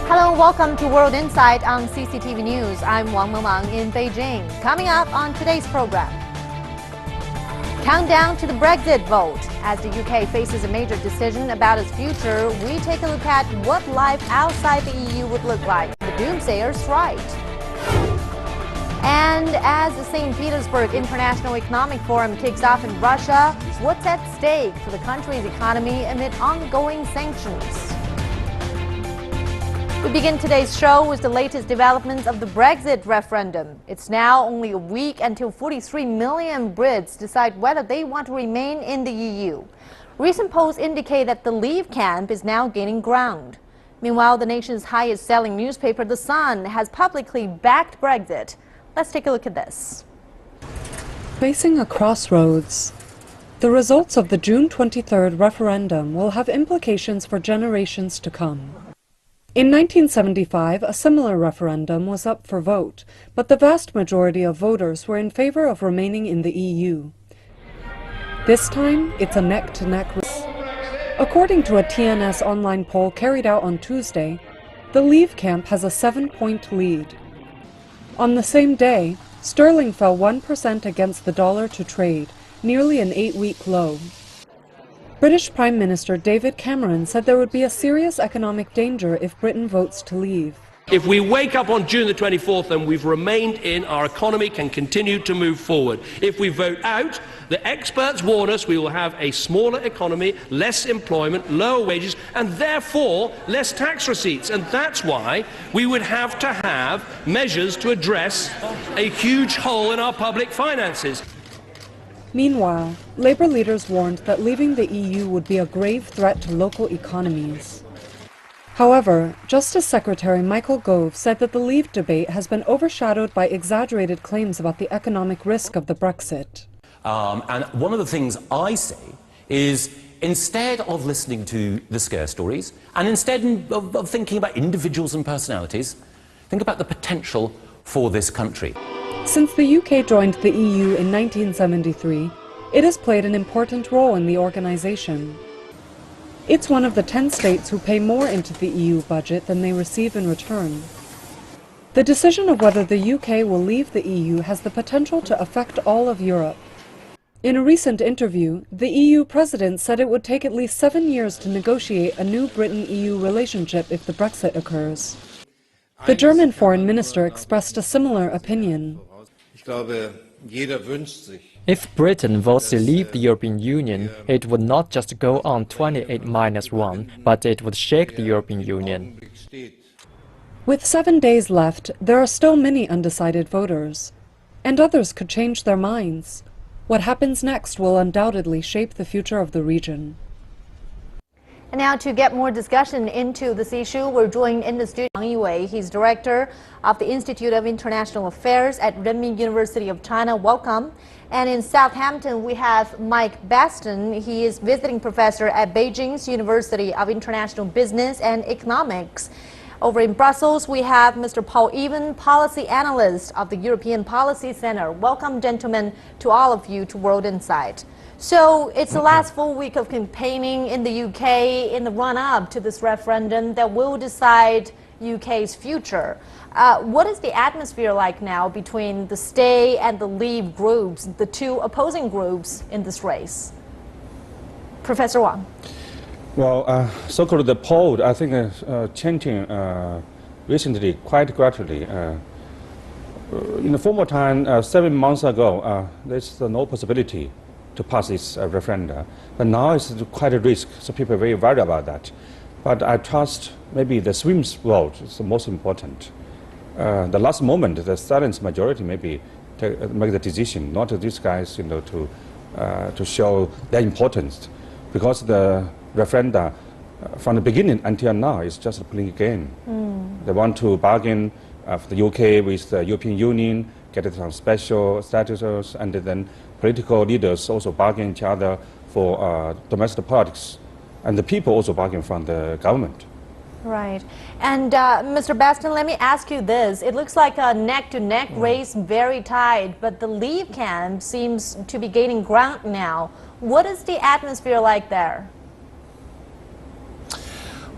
Hello and welcome to World Insight on CCTV News. I'm Wang Mengmang in Beijing. Coming up on today's program. Countdown to the Brexit vote. As the UK faces a major decision about its future, we take a look at what life outside the EU would look like. The doomsayers right. And as the St. Petersburg International Economic Forum kicks off in Russia, what's at stake for the country's economy amid ongoing sanctions? We begin today's show with the latest developments of the Brexit referendum. It's now only a week until 43 million Brits decide whether they want to remain in the EU. Recent polls indicate that the Leave camp is now gaining ground. Meanwhile, the nation's highest-selling newspaper, The Sun, has publicly backed Brexit. Let's take a look at this. Facing a crossroads, the results of the June 23rd referendum will have implications for generations to come. In 1975, a similar referendum was up for vote, but the vast majority of voters were in favor of remaining in the EU. This time, it's a neck-to-neck race. According to a TNS online poll carried out on Tuesday, the Leave camp has a 7-point lead. On the same day, sterling fell 1% against the dollar to trade, nearly an 8-week low. British Prime Minister David Cameron said there would be a serious economic danger if Britain votes to leave. If we wake up on June the 24th and we've remained in, our economy can continue to move forward. If we vote out, the experts warn us we will have a smaller economy, less employment, lower wages, and therefore less tax receipts. And that's why we would have to have measures to address a huge hole in our public finances. Meanwhile, Labour leaders warned that leaving the EU would be a grave threat to local economies. However, Justice Secretary Michael Gove said that the Leave debate has been overshadowed by exaggerated claims about the economic risk of the Brexit. And one of the things I say is, instead of listening to the scare stories, and instead of thinking about individuals and personalities, think about the potential for this country. Since the UK joined the EU in 1973, it has played an important role in the organisation. It's one of the 10 states who pay more into the EU budget than they receive in return. The decision of whether the UK will leave the EU has the potential to affect all of Europe. In a recent interview, the EU president said it would take at least 7 years to negotiate a new Britain-EU relationship if the Brexit occurs. The German foreign minister expressed a similar opinion. If Britain votes to leave the European Union, it would not just go on 28-1, but it would shake the European Union. With 7 days left, there are still many undecided voters, and others could change their minds. What happens next will undoubtedly shape the future of the region. And now to get more discussion into this issue, we're joined in the studio Wang Yiwei. He's director of the Institute of International Affairs at Renmin University of China. Welcome. And in Southampton, we have Mike Baston. He is visiting professor at Beijing's University of International Business and Economics. Over in Brussels, we have Mr. Paul Even, policy analyst of the European Policy Center. Welcome, gentlemen, to all of you to World Insight. So it's the last full week of campaigning in the UK in the run-up to this referendum that will decide UK's future. What is the atmosphere like now between the Stay and the Leave groups, the two opposing groups in this race? Professor Wang. Well, so-called the poll, I think, changing recently quite gradually. In the former time, 7 months ago, there's no possibility to pass this referendum. But now it's quite a risk, so people are very worried about that. But I trust maybe the swing vote is the most important. The last moment, the silent majority maybe make the decision, not these guys, to show their importance. Because the referendum, from the beginning until now, is just a playing game. They want to bargain for the UK with the European Union, get some special status, and then political leaders also bargain each other for domestic politics, and the people also bargain from the government. Right. And Mr. Baston, let me ask you this. It looks like a neck-to-neck race, very tight, but the Leave camp seems to be gaining ground now. What is the atmosphere like there?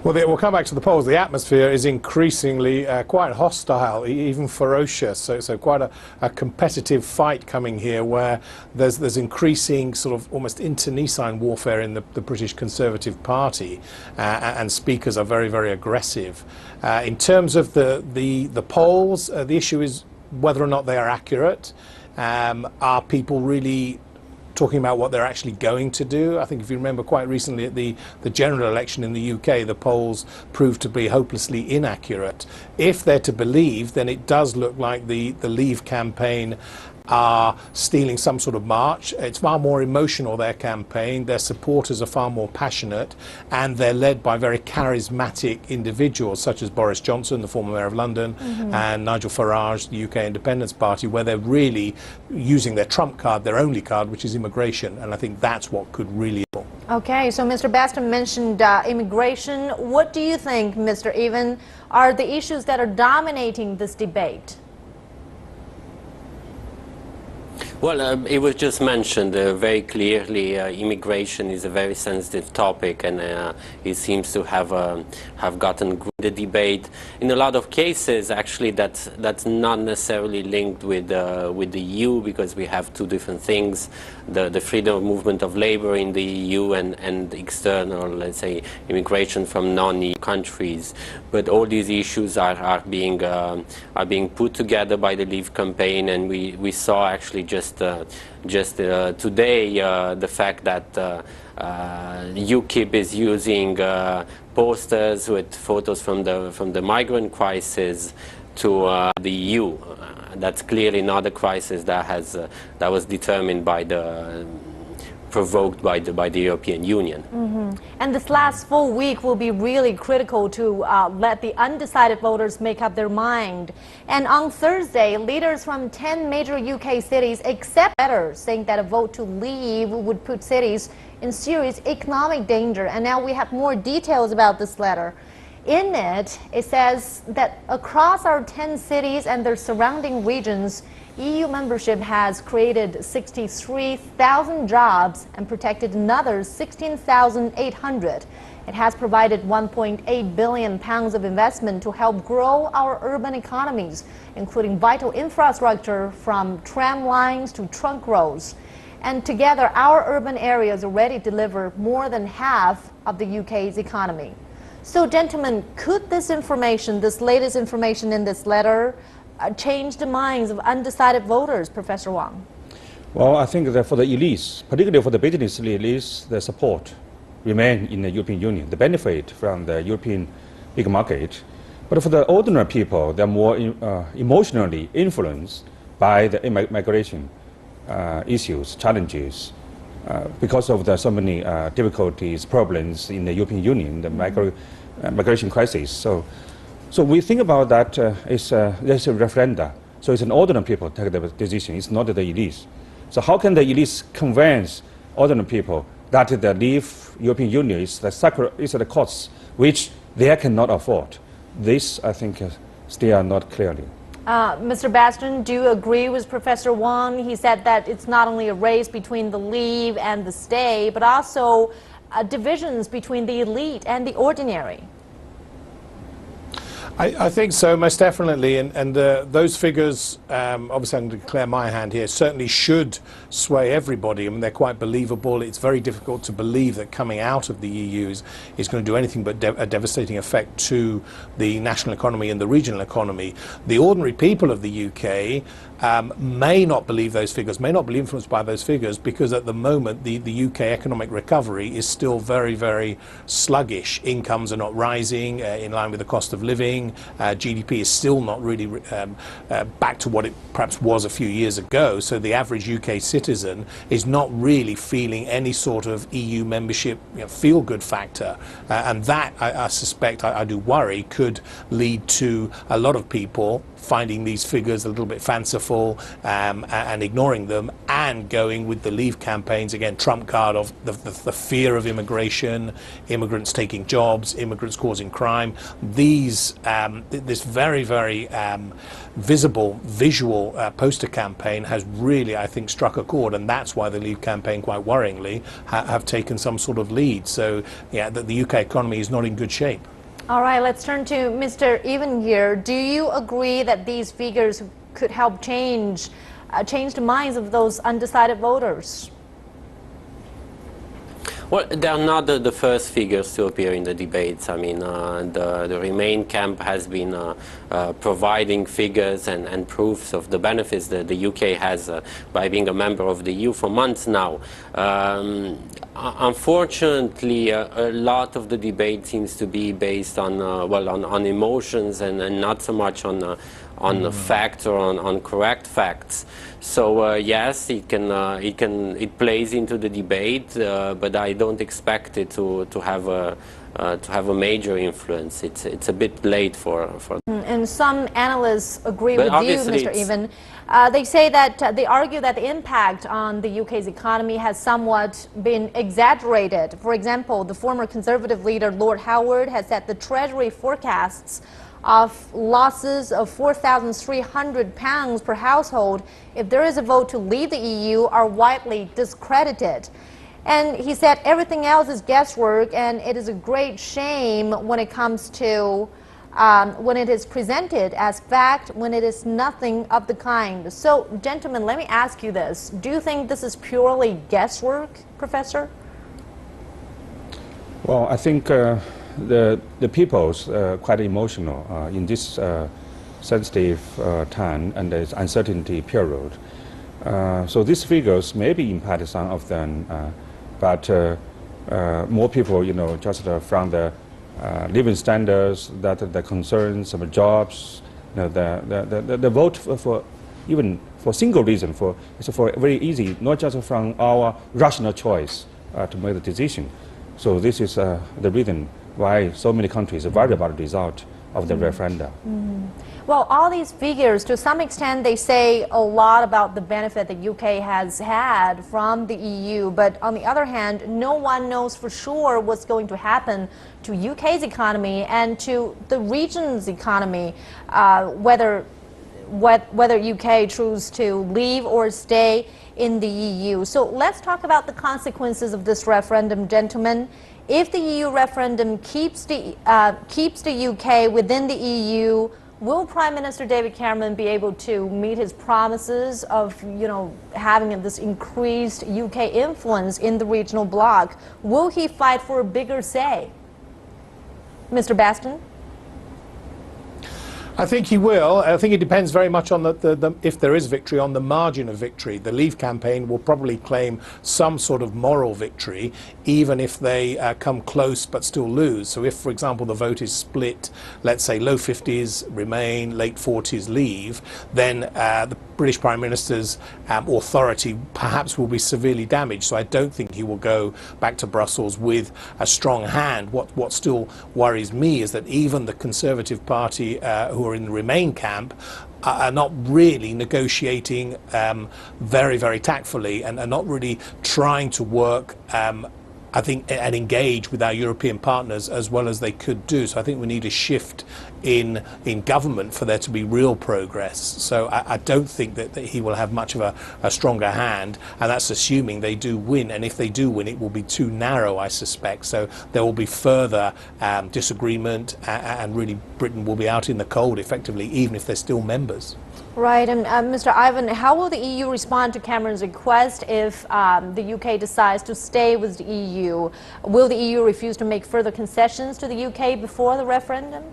Well, we'll come back to the polls. The atmosphere is increasingly quite hostile, even ferocious. So quite a competitive fight coming here, where there's increasing sort of almost internecine warfare in the British Conservative Party, and speakers are very, very aggressive. In terms of the polls, the issue is whether or not they are accurate. Are people really talking about what they're actually going to do? I think if you remember quite recently at the general election in the UK, the polls proved to be hopelessly inaccurate. If they're to believe, then it does look like the Leave campaign are stealing some sort of march. It's far more emotional, their campaign. Their supporters are far more passionate, and they're led by very charismatic individuals such as Boris Johnson, the former Mayor of London, and Nigel Farage, the UK Independence Party, where they're really using their trump card, their only card, which is immigration. And I think that's what could really help. Okay, so Mr. Baston mentioned immigration. What do you think, Mr. Evan, are the issues that are dominating this debate? Well, it was just mentioned very clearly. Immigration is a very sensitive topic, and it seems to have gotten the debate. In a lot of cases, actually, that's not necessarily linked with the EU, because we have two different things: the freedom of movement of labor in the EU and external, let's say, immigration from non-EU countries. But all these issues are being put together by the Leave campaign, and we saw actually just today the fact that UKIP is using posters with photos from the migrant crisis to the EU. That's clearly not a crisis that was determined by provoked by the European Union. And this last full week will be really critical to let the undecided voters make up their mind. And on Thursday, leaders from 10 major UK cities accept letters saying that a vote to leave would put cities in serious economic danger. And now we have more details about this letter. In it, it says that across our 10 cities and their surrounding regions, EU membership has created 63,000 jobs and protected another 16,800. It has provided £1.8 billion of investment to help grow our urban economies, including vital infrastructure from tram lines to trunk roads. And together, our urban areas already deliver more than half of the UK's economy. So, gentlemen, could this information, this latest information in this letter, change the minds of undecided voters, Professor Wang? Well, I think that for the elites, particularly for the business elites, the support remain in the European Union, the benefit from the European big market. But for the ordinary people, they're more emotionally influenced by the migration issues, challenges, because of so many difficulties, problems in the European Union, the migration crisis. So we think about that there's a referenda. So it's an ordinary people take the decision. It's not the elites. So how can the elites convince ordinary people that the leave European Union is the costs which they cannot afford? This, I think, still not clearly. Mr. Baston, do you agree with Professor Wang? He said that it's not only a race between the leave and the stay, but also divisions between the elite and the ordinary. I think so, most definitely, and those figures, obviously I'm going to declare my hand here, certainly should sway everybody. I mean, they're quite believable. It's very difficult to believe that coming out of the EU is going to do anything but a devastating effect to the national economy and the regional economy. The ordinary people of the UK may not believe those figures, may not be influenced by those figures, because at the moment the UK economic recovery is still very, very sluggish. Incomes are not rising in line with the cost of living. GDP is still not really back to what it perhaps was a few years ago. So the average UK citizen is not really feeling any sort of EU membership feel-good factor. And that, I suspect, I do worry, could lead to a lot of people finding these figures a little bit fanciful and ignoring them, and going with the Leave campaigns, again, trump card of the fear of immigration, immigrants taking jobs, immigrants causing crime. This very, very visual poster campaign has really, I think, struck a chord, and that's why the Leave campaign, quite worryingly, have taken some sort of lead. So, yeah, the UK economy is not in good shape. All right, let's turn to Mr. Even here. Do you agree that these figures could help change the minds of those undecided voters? Well, they are not the first figures to appear in the debates. I mean, the Remain camp has been providing figures and proofs of the benefits that the UK has by being a member of the EU for months now. Unfortunately, a lot of the debate seems to be based on on emotions and not so much on facts or on correct facts. So yes, it plays into the debate, but I don't expect it to have a major influence. It's a bit late for. And some analysts agree But with you, obviously Mr. Even. They say that they argue that the impact on the UK's economy has somewhat been exaggerated. For example, the former Conservative leader Lord Howard has said the Treasury forecasts of losses of £4,300 per household if there is a vote to leave the EU are widely discredited. And he said everything else is guesswork, and it is a great shame when it comes to when it is presented as fact, when it is nothing of the kind. So, gentlemen, let me ask you this. Do you think this is purely guesswork, Professor? Well, I think the people's quite emotional in this sensitive time and this uncertainty period. So these figures may be impact some of them, but more people, just from the living standards, that the concerns of jobs, the vote for even for single reason, it's for very easy, not just from our rational choice to make the decision. So this is the reason why so many countries are worried about the result of the referendum. Well, all these figures, to some extent, they say a lot about the benefit the UK has had from the EU. But on the other hand, no one knows for sure what's going to happen to UK's economy and to the region's economy, whether UK chooses to leave or stay in the EU. So let's talk about the consequences of this referendum, gentlemen. If the EU referendum keeps the UK within the EU, will Prime Minister David Cameron be able to meet his promises of, having this increased UK influence in the regional bloc? Will he fight for a bigger say? Mr. Baston? I think he will. I think it depends very much on if there is victory, on the margin of victory. The Leave campaign will probably claim some sort of moral victory, even if they come close but still lose. So if, for example, the vote is split, let's say low 50s Remain, late 40s Leave, then the British Prime Minister's authority perhaps will be severely damaged. So I don't think he will go back to Brussels with a strong hand. What still worries me is that even the Conservative Party, who are in the Remain camp, are not really negotiating very, very tactfully and are not really trying to work I think, and engage with our European partners as well as they could do. So I think we need a shift in government for there to be real progress. So I don't think that he will have much of a stronger hand, and that's assuming they do win. And if they do win, it will be too narrow, I suspect. So there will be further disagreement, and really Britain will be out in the cold, effectively, even if they're still members. Right, and Mr. Ivan, how will the EU respond to Cameron's request if the UK decides to stay with the EU? Will the EU refuse to make further concessions to the UK before the referendum?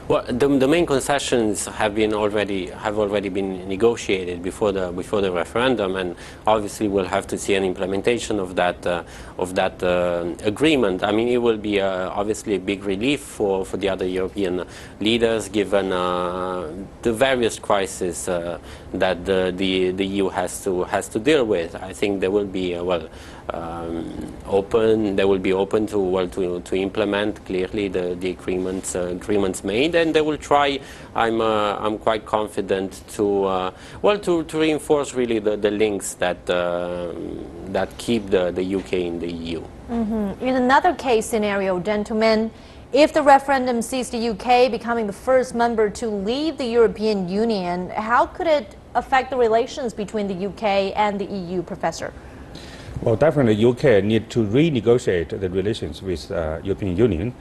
Well, the main concessions have already been negotiated before the referendum, and obviously we'll have to see an implementation of that agreement. I mean, it will be obviously a big relief for the other European leaders, given the various crises that the EU has to deal with. I think there will be they will be open to implement clearly the agreements made, and they will try. I'm quite confident to reinforce really the links that keep the UK in the EU. In another case scenario, gentlemen, if the referendum sees the UK becoming the first member to leave the European Union, how could it affect the relations between the UK and the EU, Professor? Well, definitely UK need to renegotiate the relations with European Union.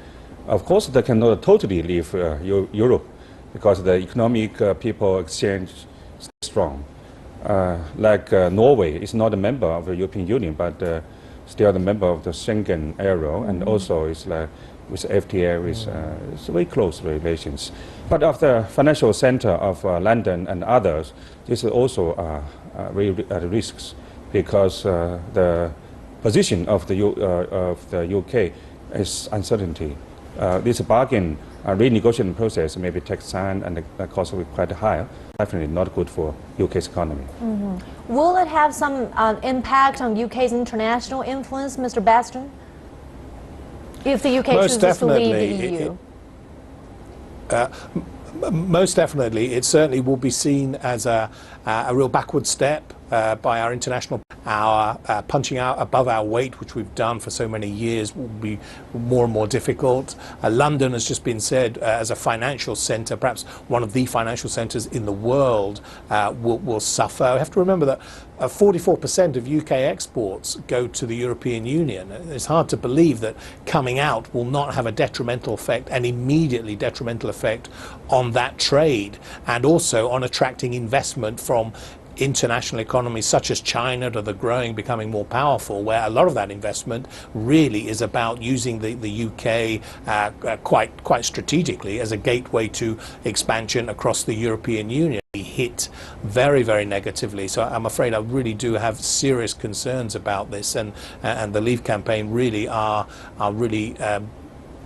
Of course, they cannot totally leave Europe because the economic people exchange is strong. Like Norway is not a member of the European Union, but still a member of the Schengen area, and also is like with FTA, with it's very close relations. But of the financial center of London and others, this is also really at risks because the position of the UK is uncertainty. This bargain renegotiation process maybe takes time and the cost will be quite high. Definitely not good for UK's economy. Will it have some impact on UK's international influence, Mr. Baston? If the UK chooses to leave the EU? Most definitely. It certainly will be seen as a real backward step by our international. Our punching out above our weight, which we've done for so many years, will be more and more difficult. London has just been said as a financial centre, perhaps one of the financial centres in the world, will suffer. We have to remember that 44% of UK exports go to the European Union. It's hard to believe that coming out will not have a detrimental effect, an immediately detrimental effect on that trade, and also on attracting investment from international economies such as China that are growing, becoming more powerful, where a lot of that investment really is about using the UK quite strategically as a gateway to expansion across the European Union. Hit very, very negatively. So I'm afraid I really do have serious concerns about this, and the Leave campaign really are really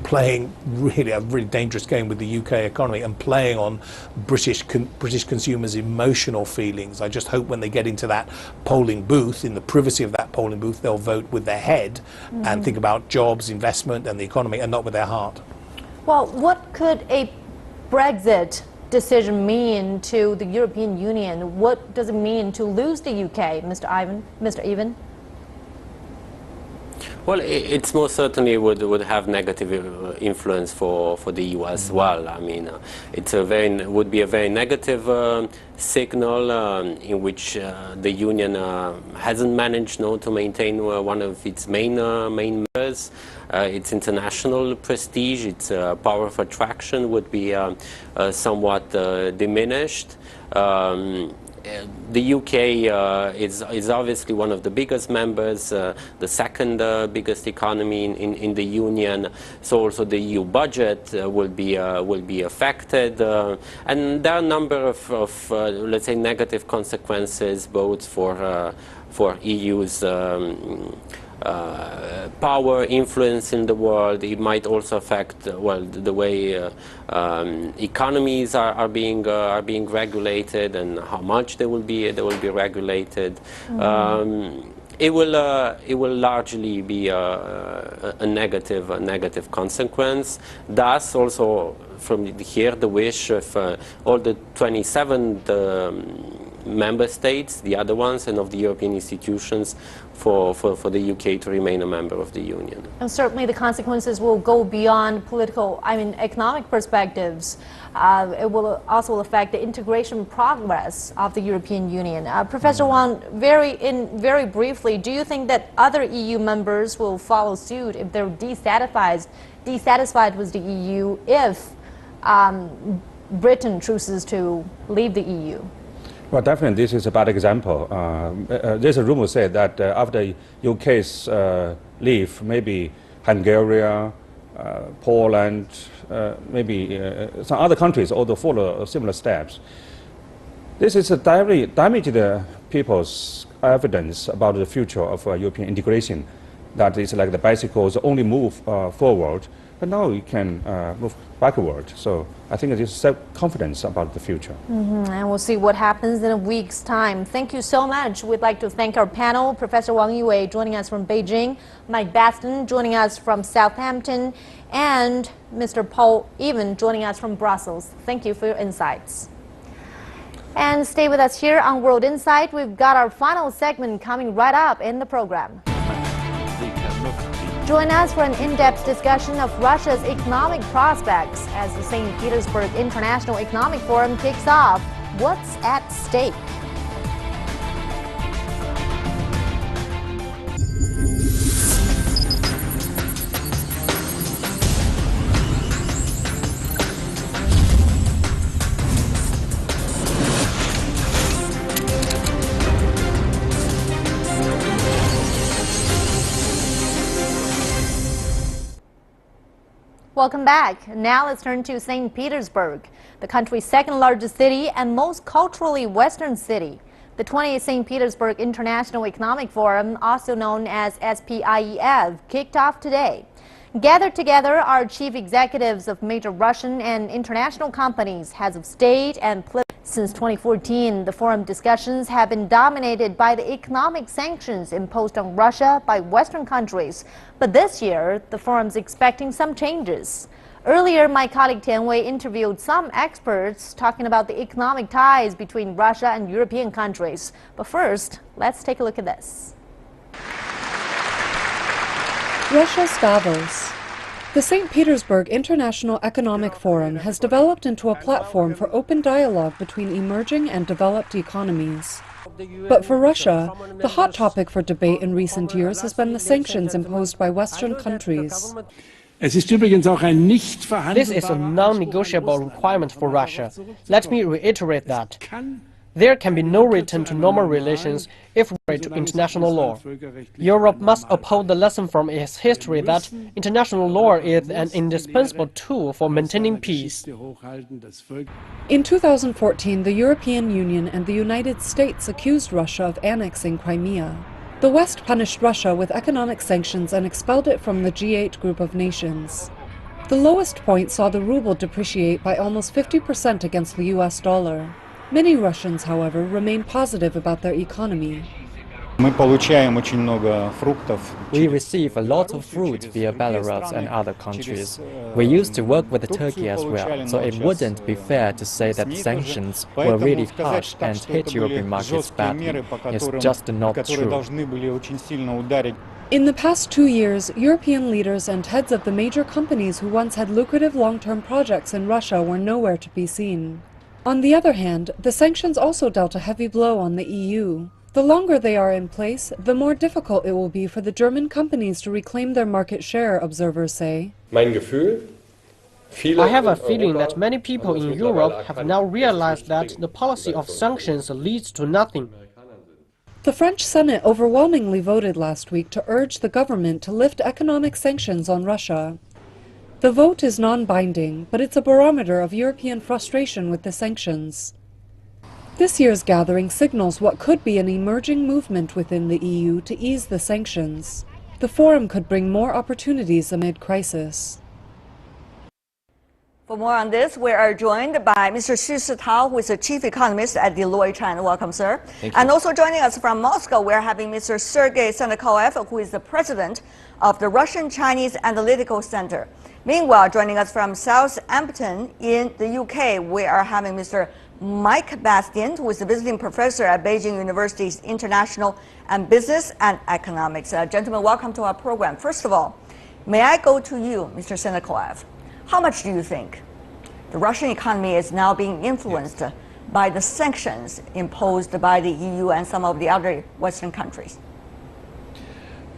playing a really dangerous game with the UK economy and playing on British consumers' emotional feelings. I just hope when they get into that polling booth, in the privacy of that polling booth, they'll vote with their head and think about jobs, investment and the economy, and not with their heart. Well, what could a Brexit decision mean to the European Union? What does it mean to lose the UK, Mr. Even? Well, it most certainly would have negative influence for the EU as well. I mean, would be a very negative signal in which the Union hasn't managed to maintain one of its main members. Its international prestige, its power of attraction would be somewhat diminished. The UK is obviously one of the biggest members, the second biggest economy in the Union. So also the EU budget will be affected, and there are a number of let's say negative consequences both for EU's power, influence in the world. It might also affect the way economies are being regulated and how much they will be regulated. It will largely be a negative consequence. Thus, also from here, the wish of all the 27 member states, the other ones, and of the European institutions for the UK to remain a member of the Union. And certainly the consequences will go beyond economic perspectives. It will also affect the integration progress of the European Union. Professor Wang, very briefly, do you think that other EU members will follow suit if they're dissatisfied with the EU if Britain chooses to leave the EU? Well, definitely, this is a bad example. There's a rumor said that after UK's leave, maybe Hungary, Poland, maybe some other countries also follow similar steps. This is directly damage the people's evidence about the future of European integration. That is like the bicycles only move forward, but now you can move backward. So I think it is self-confidence about the future. And we'll see what happens in a week's time. Thank you so much. We'd like to thank our panel, Professor Wang Yue joining us from Beijing, Mike Baston joining us from Southampton, and Mr. Paul Even joining us from Brussels. Thank you for your insights. And stay with us here on World Insight. We've got our final segment coming right up in the program. Join us for an in-depth discussion of Russia's economic prospects as the St. Petersburg International Economic Forum kicks off. What's at stake? Welcome back. Now let's turn to St. Petersburg, the country's second largest city and most culturally Western city. The 20th St. Petersburg International Economic Forum, also known as SPIEF, kicked off today. Gathered together are chief executives of major Russian and international companies, heads of state and political. Since 2014, the forum discussions have been dominated by the economic sanctions imposed on Russia by Western countries. But this year, the forum's expecting some changes. Earlier, my colleague Tian Wei interviewed some experts talking about the economic ties between Russia and European countries. But first, let's take a look at this. Russia's Davos. The St. Petersburg International Economic Forum has developed into a platform for open dialogue between emerging and developed economies. But for Russia, the hot topic for debate in recent years has been the sanctions imposed by Western countries. This is a non-negotiable requirement for Russia. Let me reiterate that. There can be no return to normal relations if we agree to international law. Europe must uphold the lesson from its history that international law is an indispensable tool for maintaining peace. In 2014, the European Union and the United States accused Russia of annexing Crimea. The West punished Russia with economic sanctions and expelled it from the G8 group of nations. The lowest point saw the ruble depreciate by almost 50% against the US dollar. Many Russians, however, remain positive about their economy. We receive a lot of fruit via Belarus and other countries. We used to work with Turkey as well, so it wouldn't be fair to say that sanctions were really harsh and hit European markets badly. It's just not true. In the past 2 years, European leaders and heads of the major companies who once had lucrative long-term projects in Russia were nowhere to be seen. On the other hand, the sanctions also dealt a heavy blow on the EU. The longer they are in place, the more difficult it will be for the German companies to reclaim their market share, observers say. I have a feeling that many people in Europe have now realized that the policy of sanctions leads to nothing. The French Senate overwhelmingly voted last week to urge the government to lift economic sanctions on Russia. The vote is non-binding, but it's a barometer of European frustration with the sanctions. This year's gathering signals what could be an emerging movement within the EU to ease the sanctions. The forum could bring more opportunities amid crisis. For more on this, we are joined by Mr. Xu Sitao, who is the chief economist at Deloitte China. Welcome, sir. Thank you. And also joining us from Moscow, we are having Mr. Sergei Senikoev, who is the president of the Russian-Chinese Analytical Center. Meanwhile, joining us from Southampton in the UK, we are having Mr. Mike Bastian, who is a visiting professor at Beijing University's International and Business and Economics. Gentlemen, welcome to our program. First of all, may I go to you, Mr. Senikoev? How much do you think the Russian economy is now being influenced by the sanctions imposed by the EU and some of the other Western countries?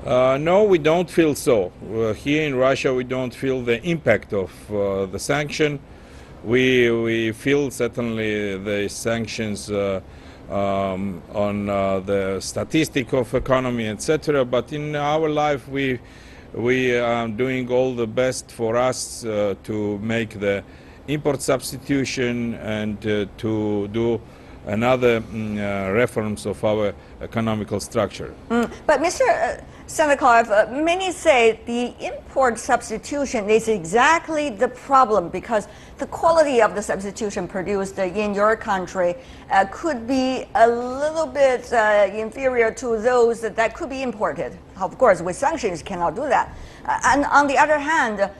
No, we don't feel so. Here in Russia, we don't feel the impact of the sanction. We feel certainly the sanctions on the statistic of economy, etc. But in our life, we are doing all the best for us to make the import substitution and to do another reforms of our economical structure. But Mr. Senikoev, many say the import substitution is exactly the problem because the quality of the substitution produced in your country could be a little bit inferior to those that could be imported. Of course, with sanctions, you cannot do that. And on the other hand,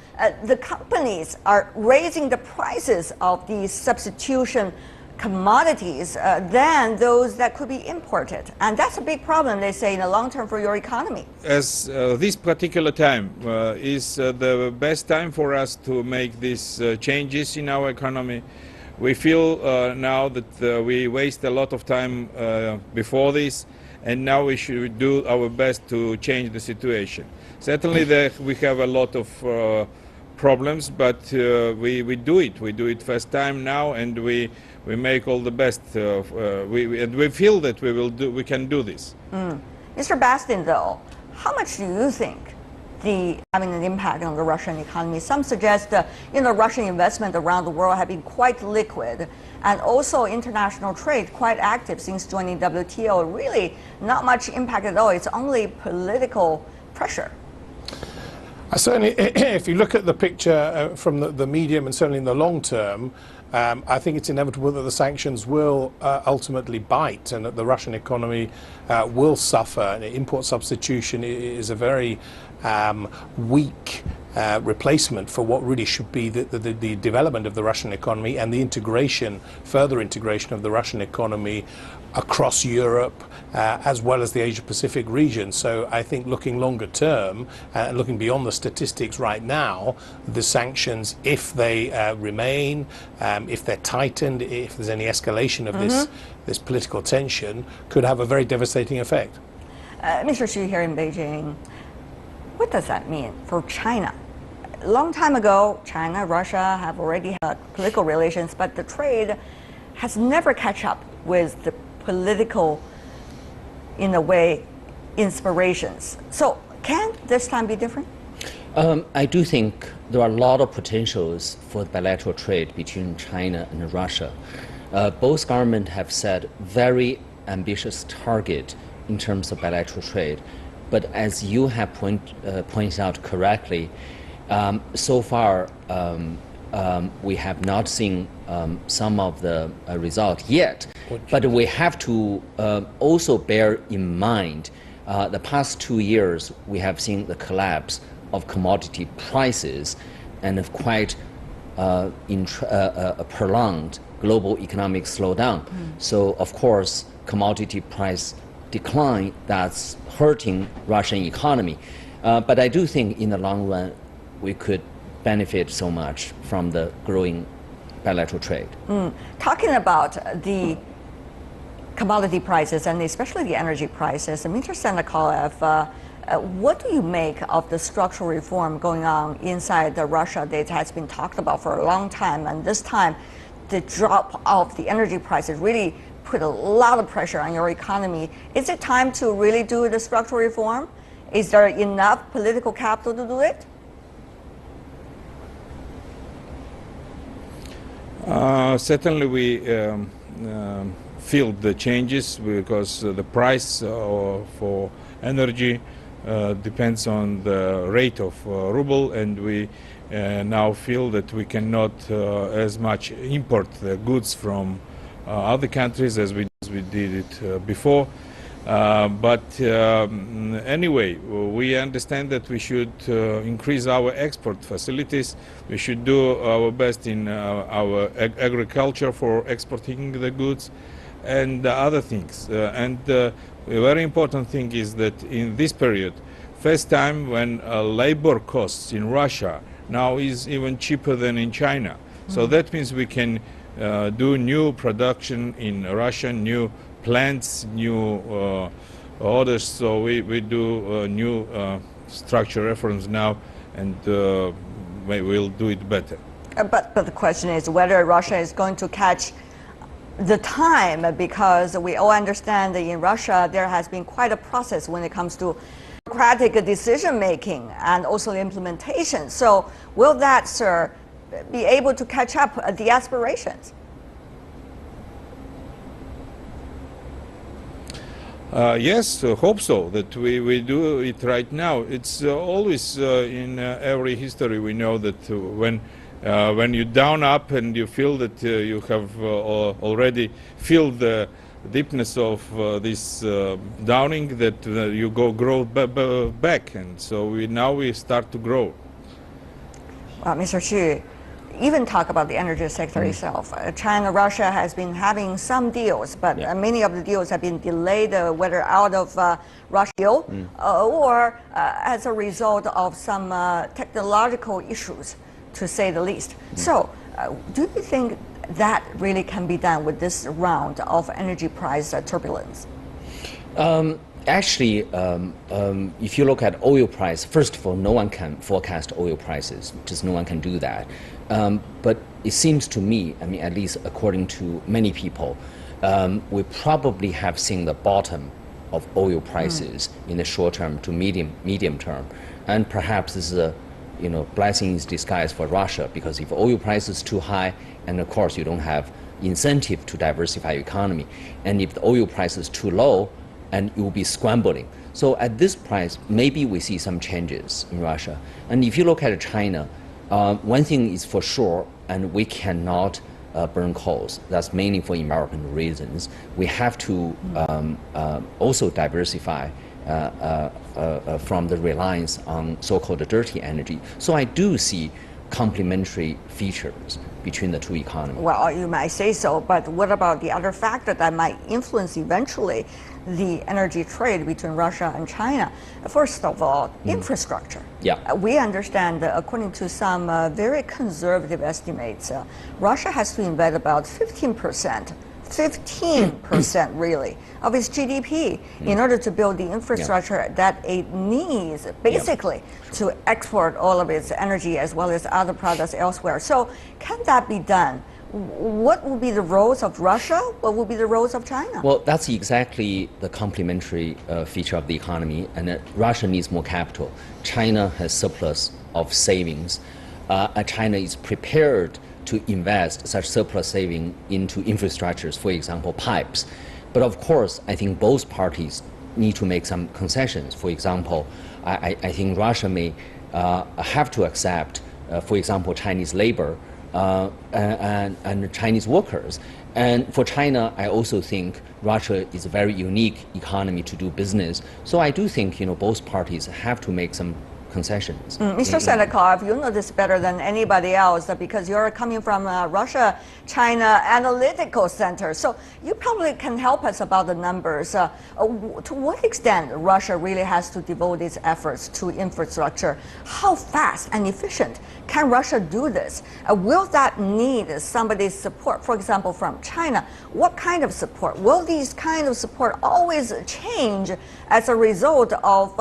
the companies are raising the prices of the substitution commodities than those that could be imported. And that's a big problem, they say, in the long term for your economy. As this particular time is the best time for us to make these changes in our economy. We feel now that we waste a lot of time before this, and now we should do our best to change the situation. Certainly we have a lot of problems, but we do it. We do it first time now, and we make all the best. And we feel that we can do this. Mr. Bastian, though, how much do you think having an impact on the Russian economy. Some suggest Russian investment around the world have been quite liquid, and also international trade quite active since joining WTO. Really not much impact at all. It's only political pressure. Certainly, if you look at the picture from the medium and certainly in the long term, I think it's inevitable that the sanctions will ultimately bite and that the Russian economy will suffer. Import substitution is a very weak replacement for what really should be the development of the Russian economy and the further integration of the Russian economy across Europe as well as the Asia-Pacific region. So I think looking longer term and looking beyond the statistics right now, the sanctions, if they remain, if they're tightened, if there's any escalation of this political tension, could have a very devastating effect. Mr. Xu, here in Beijing, what does that mean for China? A long time ago, China, Russia have already had political relations, but the trade has never catch up with the political, in a way, inspirations. So can this time be different? I do think there are a lot of potentials for bilateral trade between China and Russia. Both governments have set very ambitious target in terms of bilateral trade. But as you have pointed out correctly, so far we have not seen some of the result yet. But we have to also bear in mind the past 2 years we have seen the collapse of commodity prices and of quite a prolonged global economic slowdown. So of course commodity price decline, that's hurting Russian economy. But I do think in the long run we could benefit so much from the growing bilateral trade. Talking about the commodity prices and especially the energy prices, Mr. Sandakalev, what do you make of the structural reform going on inside Russia that has been talked about for a long time, and this time the drop of the energy prices really put a lot of pressure on your economy? Is it time to really do the structural reform? Is there enough political capital to do it? Certainly we feel the changes because the price for energy depends on the rate of ruble, and we now feel that we cannot as much import the goods from other countries as we did it before. But anyway, we understand that we should increase our export facilities. We should do our best in our agriculture for exporting the goods and other things. And a very important thing is that in this period, first time when labor costs in Russia now is even cheaper than in China. So that means we can do new production in Russia, new plants, new orders. So we do new structural reforms now, and we'll do it better. But the question is whether Russia is going to catch the time, because we all understand that in Russia there has been quite a process when it comes to democratic decision making and also the implementation. So will that, sir, be able to catch up the aspirations? Yes, hope so, that we do it right now. It's always in every history we know that when you down up and you feel that you have already feel the deepness of this downing, that you grow back, and so now we start to grow. Mr. Xu, even talk about the energy sector itself. China, Russia has been having some deals, but many of the deals have been delayed, whether out of Russia or as a result of some technological issues, to say the least. So do you think that really can be done with this round of energy price turbulence? Actually, if you look at oil price, first of all, no one can forecast oil prices. Just no one can do that. But it seems to me, I mean, at least according to many people, we probably have seen the bottom of oil prices in the short term to medium term. And perhaps this is a blessing in disguise for Russia, because if oil price is too high, and of course you don't have incentive to diversify your economy, and if the oil price is too low, and you'll be scrambling. So at this price, maybe we see some changes in Russia. And if you look at China, one thing is for sure, and we cannot burn coals. That's mainly for environmental reasons. We have to also diversify from the reliance on so-called dirty energy. So I do see complementary features between the two economies. Well, you might say so, but what about the other factor that might influence eventually the energy trade between Russia and China? First of all, infrastructure. Yeah. We understand that according to some very conservative estimates, Russia has to invest about 15% really of its GDP in order to build the infrastructure that it needs basically to export all of its energy as well as other products elsewhere. So can that be done? What will be the roles of Russia? What will be the roles of China? Well, that's exactly the complementary feature of the economy, and Russia needs more capital. China has surplus of savings. China is prepared to invest such surplus saving into infrastructures, for example, pipes. But of course, I think both parties need to make some concessions. For example, I think Russia may have to accept, for example, Chinese labor and Chinese workers. And for China, I also think Russia is a very unique economy to do business. So I do think both parties have to make some concessions. Mr. Sendikov, you know this better than anybody else because you're coming from Russia-China Analytical Center. So you probably can help us about the numbers. To what extent Russia really has to devote its efforts to infrastructure? How fast and efficient can Russia do this? Will that need somebody's support, for example, from China? What kind of support? Will these kind of support always change as a result of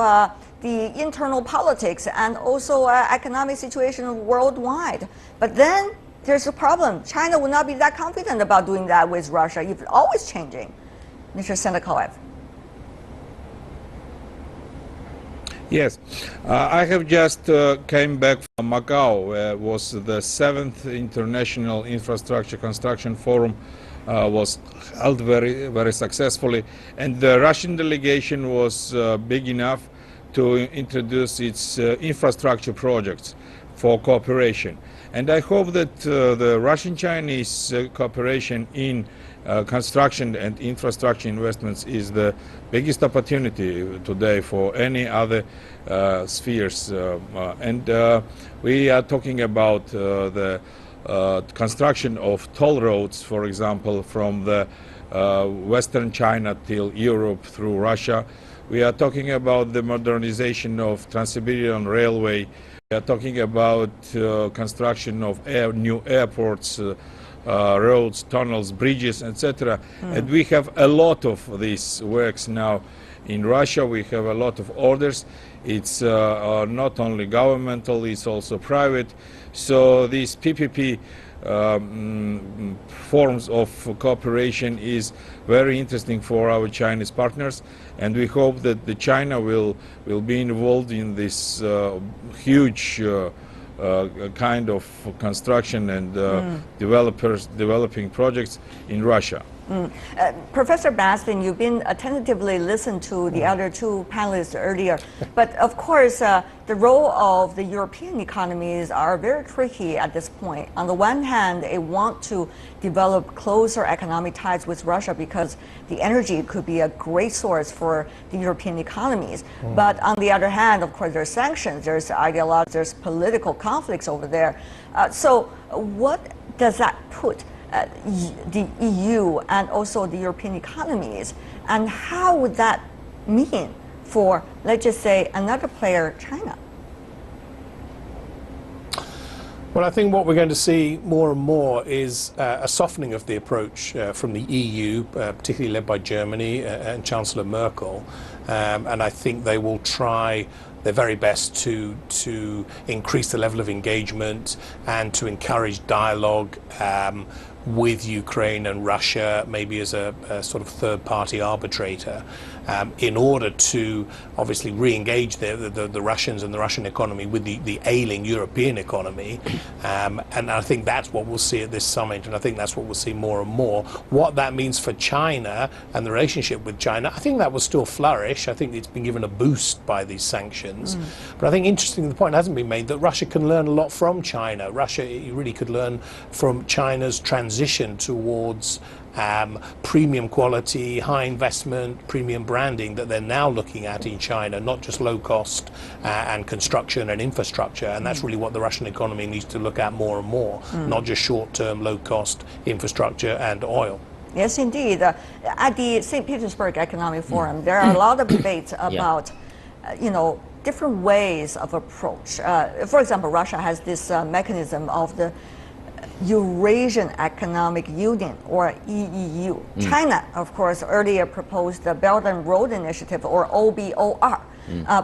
the internal politics and also economic situation worldwide? But then there's a problem. China will not be that confident about doing that with Russia if it's always changing. Mr. Sendikov. Yes, I have just came back from Macau, where it was the 7th International Infrastructure Construction Forum was held very successfully, and the Russian delegation was big enough to introduce its infrastructure projects for cooperation. And I hope that the Russian-Chinese cooperation in construction and infrastructure investments is the biggest opportunity today for any other spheres. We are talking about the construction of toll roads, for example, from the Western China till Europe through Russia. We are talking about the modernization of Trans-Siberian Railway. We are talking about construction of new airports, roads, tunnels, bridges, etc. And we have a lot of these works now in Russia. We have a lot of orders. It's not only governmental, it's also private. So these PPP forms of cooperation is very interesting for our Chinese partners, and we hope that the China will be involved in this huge kind of construction and developing projects in Russia. Professor Bastin, you've been attentively listened to the other two panelists earlier, but of course the role of the European economies are very tricky at this point. On the one hand, they want to develop closer economic ties with Russia because the energy could be a great source for the European economies. But on the other hand, of course, there's sanctions, there's ideology, there's political conflicts over there. So what does that put the EU and also the European economies, and how would that mean for, let's just say, another player, China? Well, I think what we're going to see more and more is a softening of the approach from the EU, particularly led by Germany and Chancellor Merkel. And I think they will try their very best to increase the level of engagement and to encourage dialogue with Ukraine and Russia, maybe as a sort of third-party arbitrator, in order to obviously re-engage the Russians and the Russian economy with the ailing European economy. And I think that's what we'll see at this summit, and I think that's what we'll see more and more. What that means for China and the relationship with China, I think that will still flourish. I think it's been given a boost by these sanctions. But I think interestingly, the point hasn't been made that Russia can learn a lot from China. Russia really could learn from China's transition towards premium quality, high investment, premium branding that they're now looking at in China, not just low cost and construction and infrastructure. And that's really what the Russian economy needs to look at more and more, not just short-term, low-cost infrastructure and oil. Yes, indeed. At the St. Petersburg Economic Forum, there are a lot of debates about, different ways of approach. For example, Russia has this mechanism of the Eurasian Economic Union, or EEU. China, of course, earlier proposed the Belt and Road Initiative, or OBOR.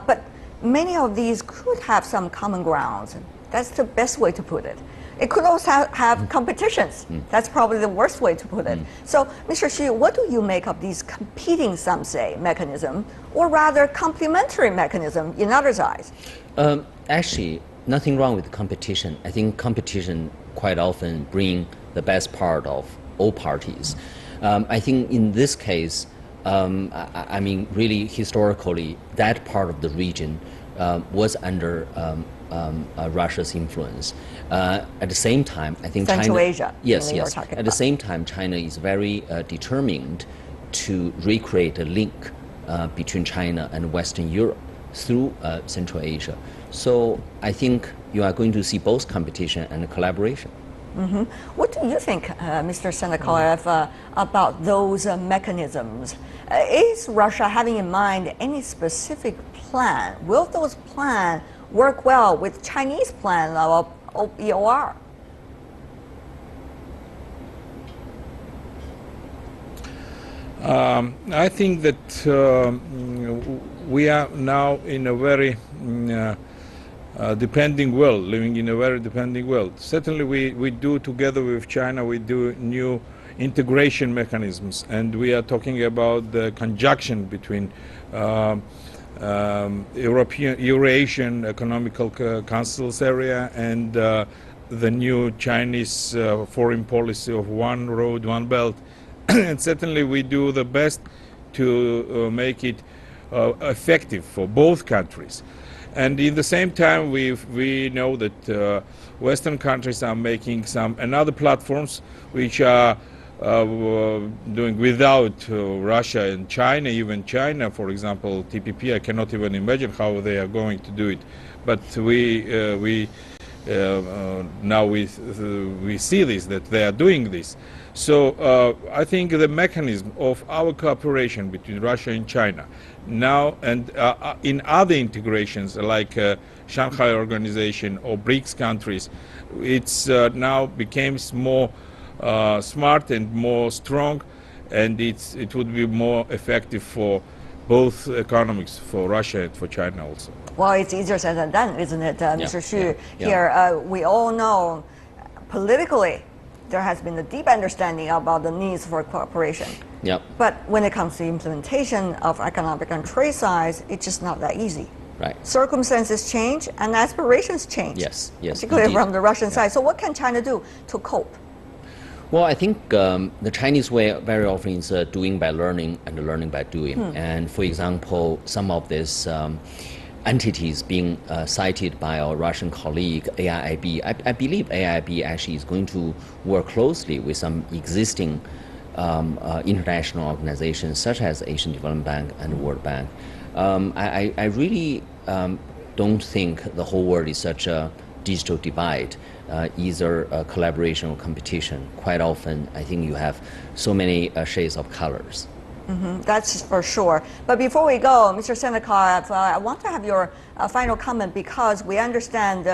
But many of these could have some common grounds. That's the best way to put it. It could also have competitions. That's probably the worst way to put it. So, Mr. Xu, what do you make of these competing, some say, mechanism, or rather complementary mechanism in others' eyes? Actually, nothing wrong with competition. I think competition quite often bring the best part of all parties. I think in this case, I mean, really historically, that part of the region was under Russia's influence. At the same time, I think Central China, Asia. yes. At the same time, China is very determined to recreate a link between China and Western Europe through Central Asia. So I think you are going to see both competition and collaboration. What do you think, Mr. Senikoyev, about those mechanisms? Is Russia having in mind any specific plan? Will those plans work well with Chinese plan of OBOR? I think that we are now in a very depending world, living in a very depending world. Certainly we do, together with China, we do new integration mechanisms, and we are talking about the conjunction between Eurasian Economical Councils area and the new Chinese foreign policy of one road, one belt. And certainly we do the best to make it effective for both countries. And in the same time, we know that Western countries are making some other platforms which are doing without Russia and China. Even China, for example, TPP, I cannot even imagine how they are going to do it. But now we see this, that they are doing this. So I think the mechanism of our cooperation between Russia and China now, and in other integrations like Shanghai Organization or BRICS countries, it's now becomes more smart and more strong, and it would be more effective for both economies, for Russia and for China also. Well, it's easier said than done, isn't it, Mr. Xu? Here, we all know politically there has been a deep understanding about the needs for cooperation. But when it comes to implementation of economic and trade sides, it's just not that easy. Circumstances change and aspirations change. Particularly indeed. From the Russian side. So what can China do to cope? Well, I think the Chinese way very often is doing by learning and learning by doing. And for example, some of these entities being cited by our Russian colleague AIIB, I believe AIIB actually is going to work closely with some existing international organizations such as Asian Development Bank and World Bank. I really don't think the whole world is such a digital divide, either collaboration or competition. Quite often, I think you have so many shades of colors. That's for sure. But before we go, Mr. Sendikar, I want to have your final comment, because we understand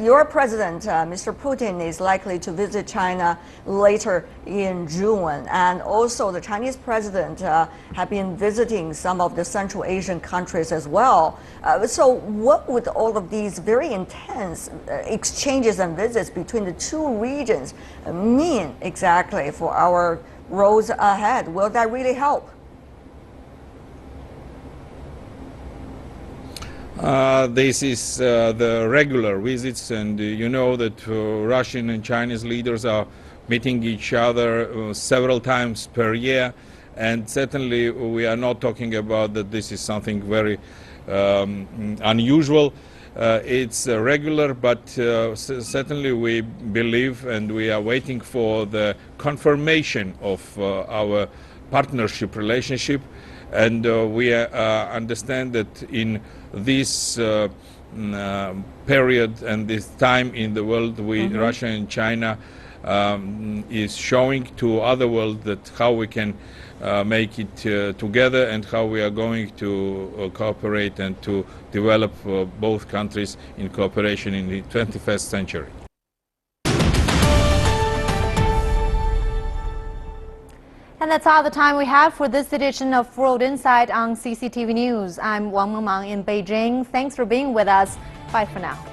your president, Mr. Putin, is likely to visit China later in June. And also the Chinese president have been visiting some of the Central Asian countries as well. So what would all of these very intense exchanges and visits between the two regions mean exactly for our roads ahead? Will that really help? This is the regular visits, and you know that Russian and Chinese leaders are meeting each other several times per year, and certainly we are not talking about that this is something very unusual. It's regular, but certainly we believe and we are waiting for the confirmation of our partnership relationship, and we understand that in this period and this time in the world, Russia and China is showing to other world that how we can make it together, and how we are going to cooperate and to develop both countries in cooperation in the 21st century. And that's all the time we have for this edition of World Insight on CCTV News. I'm Wang Mengmang in Beijing. Thanks for being with us. Bye for now.